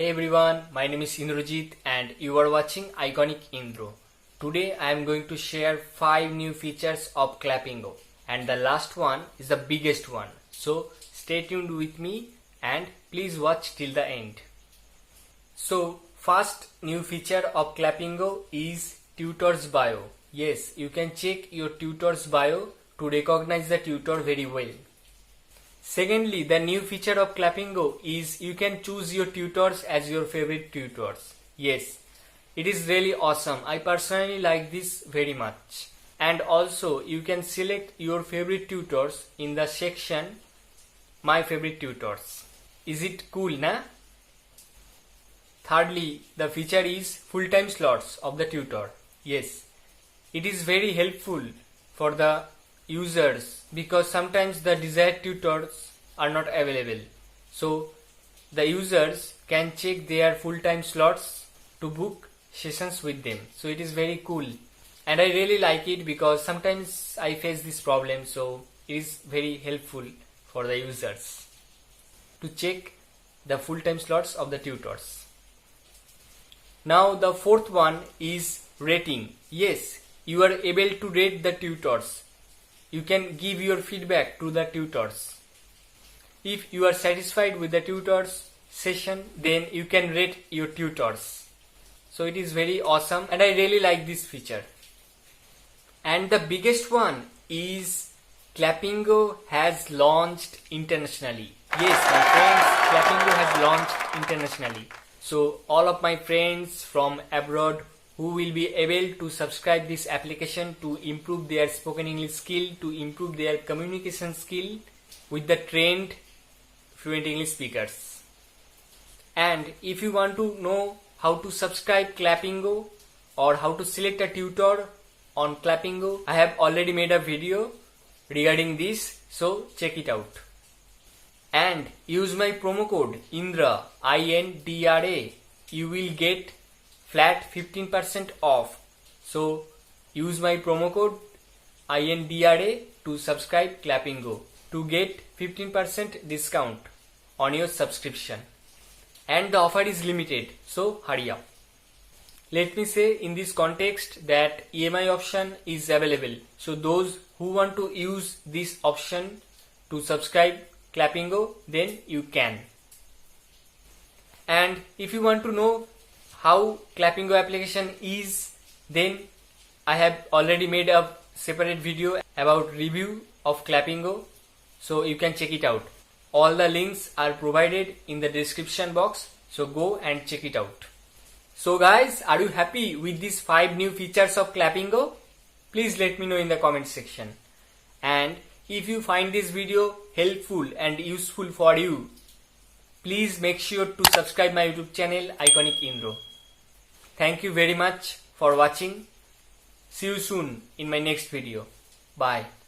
Hey everyone, my name is Indrajit and you are watching iconicindra. Today I am going to share 5 new features of Clapingo and the last one is the biggest one. So stay tuned with me and please watch till the end. So first new feature of Clapingo is Tutors Bio. Yes, you can check your Tutors Bio to recognize the tutor very well. Secondly, the new feature of Clapingo is you can choose your tutors as your favorite tutors. Yes, it is really awesome. I personally like this very much. And also you can select your favorite tutors in the section My Favorite Tutors. Is it cool, na? Thirdly, the feature is full-time slots of the tutor. Yes, it is very helpful for the users because sometimes the desired tutors are not available. So the users can check their full-time slots to book sessions with them. So it is very cool and I really like it because sometimes I face this problem. So it is very helpful for the users to check the full-time slots of the tutors. Now the fourth one is rating. Yes, you are able to rate the tutors. You can give your feedback to the tutors. If you are satisfied with the tutors session, then you can rate your tutors. So it is very awesome and I really like this feature. And the biggest one is Clapingo has launched internationally. Yes, my friends, Clapingo has launched internationally. So all of my friends from abroad who will be able to subscribe this application to improve their spoken English skill, to improve their communication skill with the trained fluent English speakers. And if you want to know how to subscribe Clapingo or how to select a tutor on Clapingo, I have already made a video regarding this, so check it out. And use my promo code INDRA, INDRA, you will get flat 15% off. So use my promo code INDRA to subscribe Clapingo to get 15% discount on your subscription. And the offer is limited, so hurry up. Let me say in this context that EMI option is available. So those who want to use this option to subscribe Clapingo, then you can. And if you want to know how Clapingo application is, then I have already made a separate video about review of Clapingo, so you can check it out. All the links are provided in the description box, so go and check it out. So guys, are you happy with these 5 new features of Clapingo? Please let me know in the comment section. And if you find this video helpful and useful for you, please make sure to subscribe my YouTube channel iconicindra. Thank you very much for watching. See you soon in my next video. Bye.